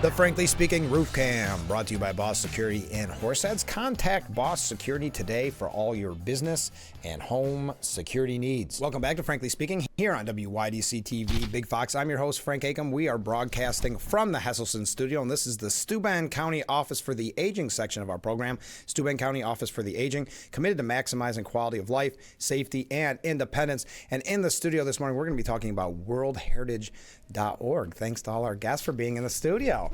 The Frankly Speaking Roof Cam, brought to you by Boss Security in Horseheads. Contact Boss Security today for all your business and home security needs. Welcome back to Frankly Speaking here on WYDC TV Big Fox. I'm your host, Frank Acomb. We are broadcasting from the Hesselson Studio, and this is the Steuben County Office for the Aging section of our program. Steuben County Office for the Aging, committed to maximizing quality of life, safety, and independence. And in the studio this morning, we're going to be talking about worldheritage.org. Thanks to all our guests for being in the studio.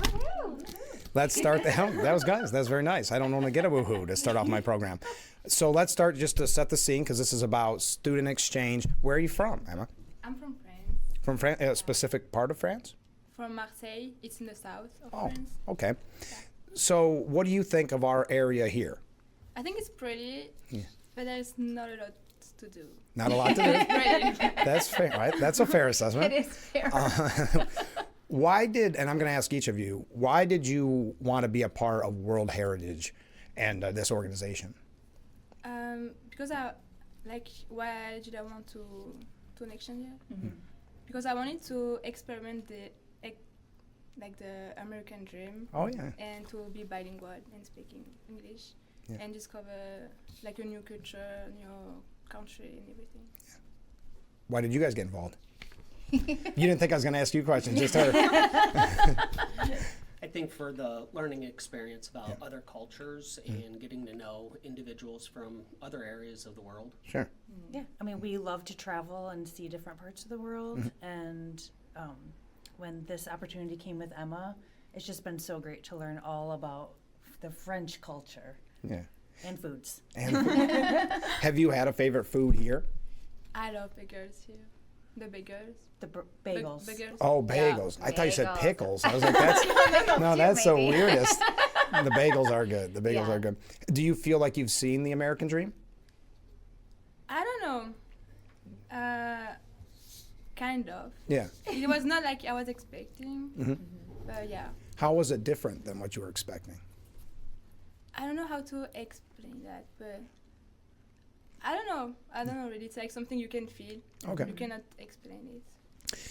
Let's start. That was good. That was very nice. I don't normally get a woohoo to start off my program. So let's start just to set the scene, because this is about student exchange. Where are you from, Emma? I'm from France. From France? A specific part of France? From Marseille. It's in the south of France. Okay. Yeah. So what do you think of our area here? I think it's pretty, but there's not a lot to do. Not a lot to do? It's pretty. That's fair, right? That's a fair assessment. It is fair. Why did, and I'm going to ask each of you, why did you want to be a part of World Heritage and this organization? Because why did I want to an exchange here? Mm-hmm. Because I wanted to experiment the American dream. Oh, yeah. And to be bilingual and speaking English, and discover like a new culture, new country, and everything. Yeah. Why did you guys get involved? You didn't think I was going to ask you questions, just her. I think for the learning experience about other cultures and getting to know individuals from other areas of the world. Sure. Yeah, I mean, we love to travel and see different parts of the world, and when this opportunity came with Emma, it's just been so great to learn all about the French culture. Yeah. And foods. And have you had a favorite food here? I love bagels here. The bagels. The bagels. Bagels. Oh, bagels. Yeah. I thought you said Bagels. pickles. I was like, that's so maybe. weirdest. The bagels are good. The bagels are good. Do you feel like you've seen the American dream? I don't know. Kind of. Yeah. It was not like I was expecting, but yeah. How was it different than what you were expecting? I don't know how to explain that, but I don't know. I don't know really. It's like something you can feel. Okay. You cannot explain it.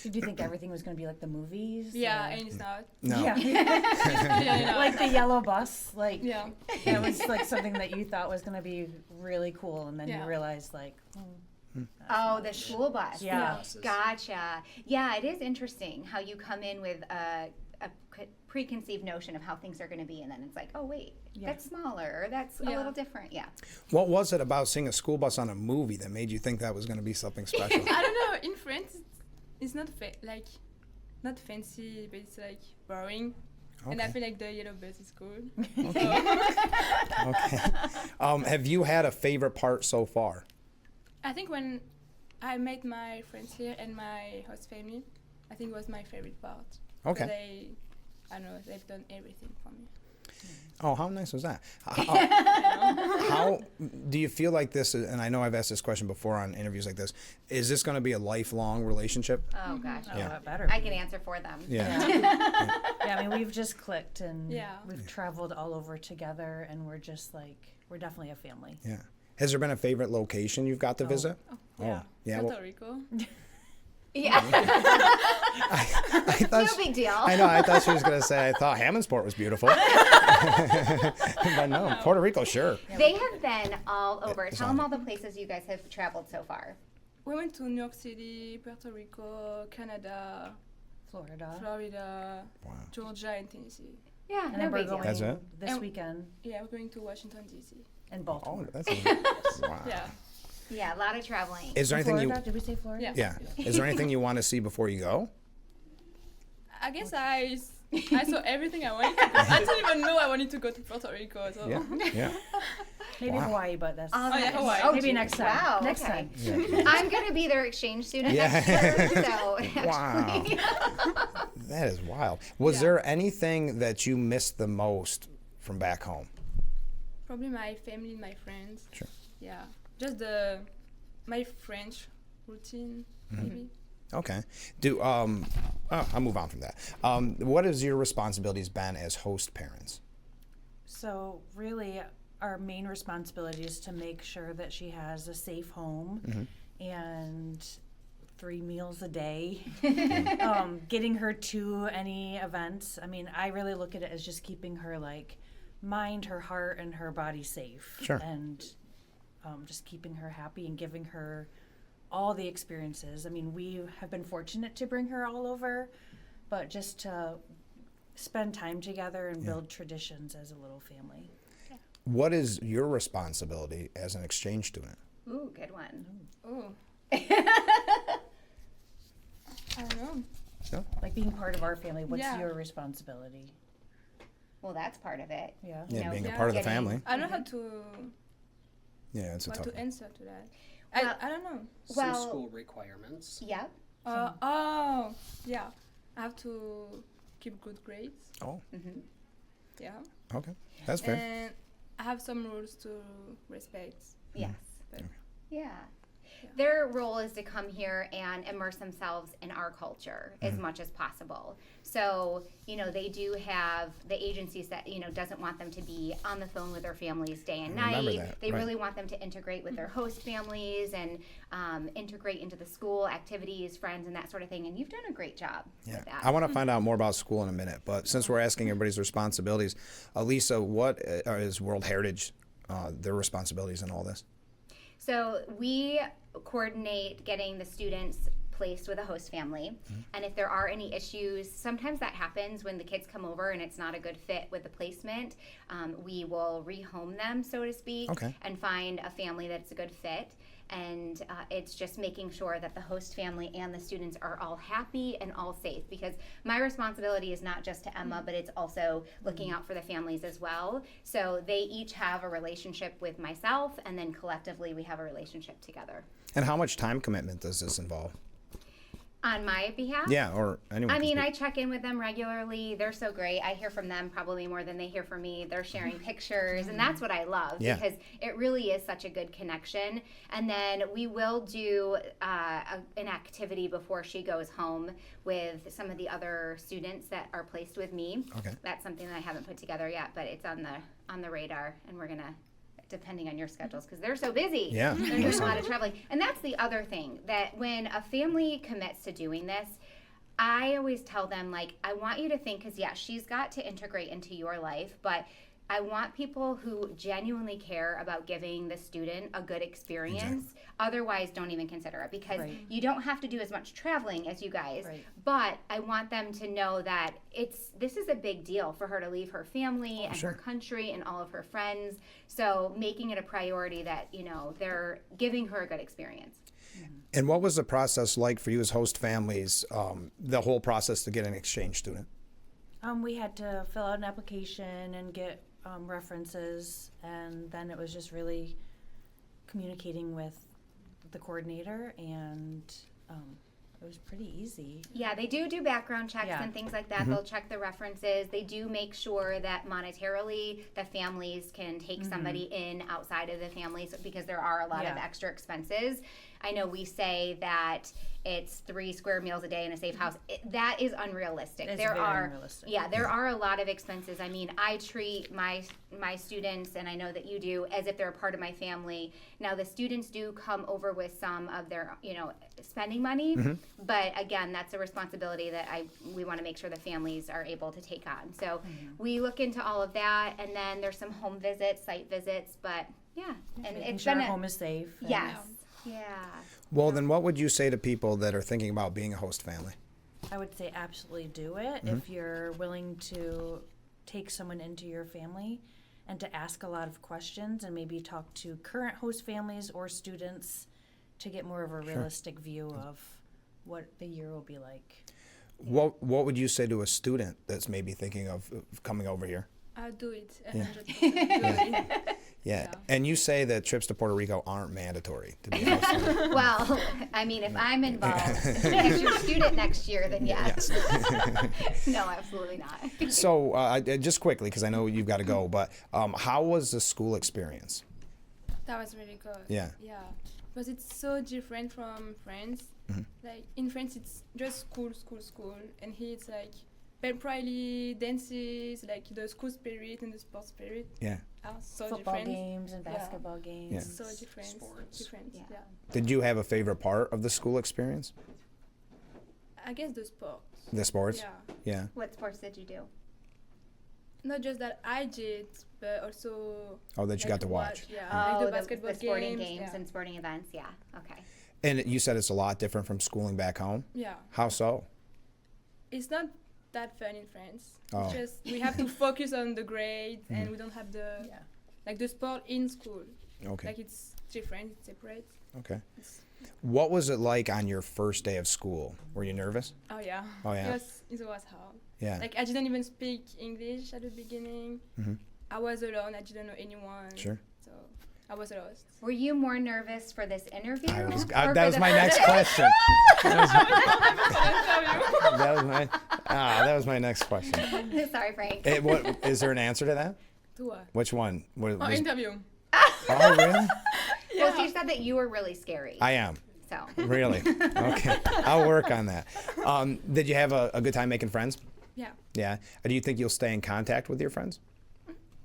Did you think everything was going to be like the movies? Yeah, or- and it's not. No. Yeah. Yeah, Like the yellow bus, like yeah. it was like something that you thought was going to be really cool, and then Yeah. you realized like, Oh, the school bus. Yeah. Gotcha. Yeah, it is interesting how you come in with a preconceived notion of how things are going to be, and then it's like, oh, wait, that's smaller, or that's a little different. Yeah. What was it about seeing a school bus on a movie that made you think that was going to be something special? I don't know. In France, it's not not fancy, but it's like boring. Okay. And I feel like the yellow bus is cool. Okay. Have you had a favorite part so far? I think when I met my friends here and my host family, I think it was my favorite part. Okay. I don't know, they've done everything for me. Oh, how nice was that? How do you feel like this is, and I know I've asked this question before on interviews like this, is this going to be a lifelong relationship? Oh, gosh. oh, Yeah. that better. I can answer for them. Yeah. Yeah, I mean, we've just clicked, and Yeah. we've traveled all over together, and we're just like, we're definitely a family. Yeah. Has there been a favorite location you've got to visit? Yeah. Yeah. Puerto Rico. Yeah. I thought No big deal. I know. I thought she was going to say, I thought Hammondsport was beautiful. But no, Puerto Rico, sure. They have been all over. It's Tell on them all the places you guys have traveled so far. We went to New York City, Puerto Rico, Canada, Florida, Wow. Georgia, and Tennessee. Yeah, And no then we're big deal. going That's it? this And- weekend Yeah, we're going to Washington, D.C. in Oh, Baltimore. that's wow. Yeah. Yeah, a lot of traveling. Is there anything Florida? Did we say Florida? Yeah. Is there anything you want to see before you go? I guess I saw everything I wanted to go. I didn't even know I wanted to go to Puerto Rico. So. Yeah. Maybe Wow. Hawaii, but that's Oh, yeah, nice. Hawaii. Oh, maybe gee, next time. Wow, Next okay. time. I'm going to be their exchange student Yeah. next year, so Wow. actually. That is wild. Was there anything that you missed the most from back home? Probably my family and my friends. Sure. Yeah. Just my French routine, maybe. Okay. I'll move on from that. What has your responsibilities been as host parents? So really, our main responsibility is to make sure that she has a safe home, and 3 meals a day, getting her to any events. I mean, I really look at it as just keeping her like mind, her heart, and her body safe. Sure. And just keeping her happy and giving her all the experiences. I mean, we have been fortunate to bring her all over, but just to spend time together and build traditions as a little family. What is your responsibility as an exchange student? Ooh, good one. Oh. I don't know. No? Like being part of our family, what's Yeah. your responsibility? Well, that's part of it. Yeah. Yeah, You know, being a yeah. part of the getting- family. I don't know how to Yeah, it's a what tough to one. answer to that. Well- I don't know. Some Well- school requirements. Yep. Oh, yeah. I have to keep good grades. Oh, Yeah. okay. That's fair. And I have some rules to respect. Yes. But Yeah. Their role is to come here and immerse themselves in our culture as much as possible. So, you know, they do have the agencies that, you know, doesn't want them to be on the phone with their families day and I remember night. that, They right. really want them to integrate with their host families and integrate into the school activities, friends, and that sort of thing. And you've done a great job with that. I want to find out more about school in a minute, but since we're asking everybody's responsibilities, Elisa, what is World Heritage, their responsibilities in all this? So we coordinate getting the students placed with a host family. And if there are any issues, sometimes that happens when the kids come over and it's not a good fit with the placement. We will rehome them, so to speak, Okay. and find a family that's a good fit. And it's just making sure that the host family and the students are all happy and all safe, because my responsibility is not just to Emma, but it's also looking out for the families as well. So they each have a relationship with myself, and then collectively we have a relationship together. And how much time commitment does this involve? On my behalf? Yeah, or anyone. I can mean, speak. I check in with them regularly. They're so great. I hear from them probably more than they hear from me. They're sharing pictures, and that's what I love, Yeah. because it really is such a good connection. And then we will do an activity before she goes home with some of the other students that are placed with me. Okay. That's something that I haven't put together yet, but it's on the radar, and we're gonna, depending on your schedules, because they're so busy. Yeah. They're doing a lot of traveling. And that's the other thing, that when a family commits to doing this, I always tell them, like, I want you to think, because yeah, she's got to integrate into your life, but I want people who genuinely care about giving the student a good experience. Otherwise, don't even consider it, because Right. you don't have to do as much traveling as you guys. Right. But I want them to know that this is a big deal for her to leave her family and sure. her country and all of her friends. So making it a priority that, you know, they're giving her a good experience. And what was the process like for you as host families, the whole process to get an exchange student? We had to fill out an application and get references, and then it was just really communicating with the coordinator, and it was pretty easy. Yeah, they do background checks Yeah. and things like that. They'll check the references. They do make sure that monetarily the families can take somebody in outside of the families, because there are a lot of Yeah. extra expenses. I know we say that it's 3 square meals a day in a safe house. That is unrealistic. It's there very are unrealistic. Yeah, there are a lot of expenses. I mean, I treat my students, and I know that you do, as if they're a part of my family. Now, the students do come over with some of their, you know, spending money, but again, that's a responsibility that we want to make sure the families are able to take on. So we look into all of that, and then there's some home visits, site visits, but yeah, and Making it's sure been our home is safe. and- yes, yeah. Well, then what would you say to people that are thinking about being a host family? I would say absolutely do it if you're willing to take someone into your family and to ask a lot of questions, and maybe talk to current host families or students to get more of a realistic view of what the year will be like. What would you say to a student that's maybe thinking of coming over here? I'll do it 100%. Do it. Yeah. And you say that trips to Puerto Rico aren't mandatory to be a host family. Well, I mean, if I'm involved as your student next year, then yes. No, absolutely not. So just quickly, because I know you've got to go, but how was the school experience? That was really good. Yeah. Yeah. Because it's so different from France. Like in France, it's just school. And here it's like pep rally, dances, like the school spirit and the sports spirit. Yeah. are so Football different. games and Yeah. basketball games. Yeah. So different. Sports. Different. Yeah. Yeah. Did you have a favorite part of the school experience? I guess the sports. The sports? Yeah. Yeah. What sports did you do? Not just that I did, but also. Oh, that you got to watch. Yeah. Like the basketball the sporting games. games and sporting events. Yeah. Okay. And you said it's a lot different from schooling back home. Yeah. How so? It's not that fun in France. Oh. It's just we have to focus on the grades and we don't have the Yeah. like the sport in school. Okay. Like it's different, it's separate. Okay. What was it like on your first day of school? Were you nervous? Oh yeah. Oh, yeah. It was hard. Yeah. Like I didn't even speak English at the beginning. Mhm. I was alone. I didn't know anyone. Sure. So I was lost. Were you more nervous for this interview? or for that was the- my next question. That was my next question. Sorry, Frank. Is there an answer to that? To what? Which one? Oh, interview. Oh, really? Well, she said that you were really scary. I am. So. Really? Okay. I'll work on that. Did you have a good time making friends? Yeah. Yeah. Do you think you'll stay in contact with your friends?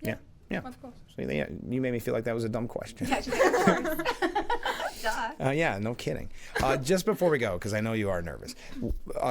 Yeah. Yeah. Of course. So you made me feel like that was a dumb question. Yeah, she's like, of course. Duh. Yeah, no kidding. Just before we go, because I know you are nervous,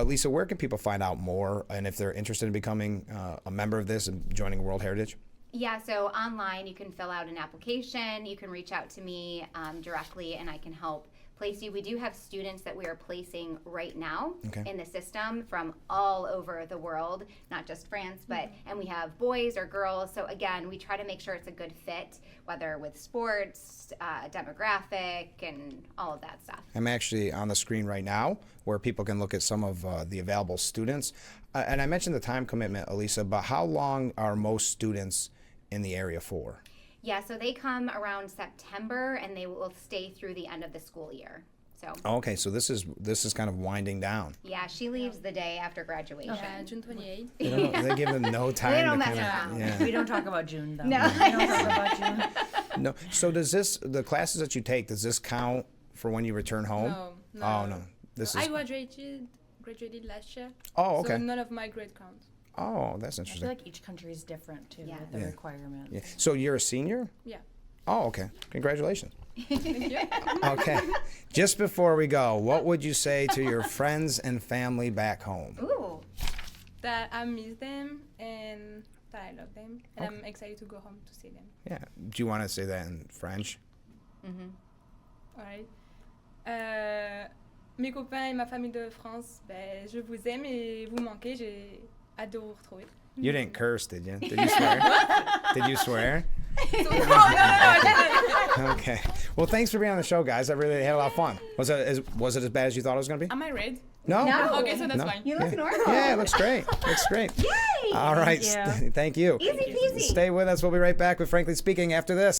Lisa, where can people find out more, and if they're interested in becoming a member of this and joining World Heritage? Yeah, so online you can fill out an application. You can reach out to me directly, and I can help place you. We do have students that we are placing right now in the system from all over the world, not just France, but and we have boys or girls. So again, we try to make sure it's a good fit, whether with sports, demographic, and all of that stuff. I'm actually on the screen right now where people can look at some of the available students. And I mentioned the time commitment, Elisa, but how long are most students in the area for? Yeah, so they come around September and they will stay through the end of the school year. So Okay, so this is kind of winding down. yeah, she leaves the day after graduation. Yeah, June 28th. They give them no time They don't to mess kind around. of, yeah. We don't talk about June though. No. We don't talk about June. No. So does the classes that you take, does this count for when you return home? No. Oh no. This I is graduated last year. Oh, okay. So none of my grade count. Oh, that's I feel interesting. like each country is different too Yeah. with the Yeah. requirements. Yeah. So you're a senior? Yeah. Oh, okay. Congratulations. Thank you. Okay. Just before we go, what would you say to your friends and family back home? Ooh. That I miss them and that I love them and I'm excited to go home to see them. Yeah. Do you want to say that in French? Alright. Mes copains et ma famille de France, ben, je vous aime et vous manquez. J'ai hâte de vous retrouver. You didn't curse, did you? Did you swear? Did you swear? Okay. Well, thanks for being on the show, guys. I really had a lot of fun. Was it as bad as you thought it was going to be? Am I red? No. No. Okay, so that's No. fine. You look normal. Yeah, it looks great. Looks great. Yay! All right. you. Thank you. Easy peasy. Stay with us. We'll be right back with Frankly Speaking after this.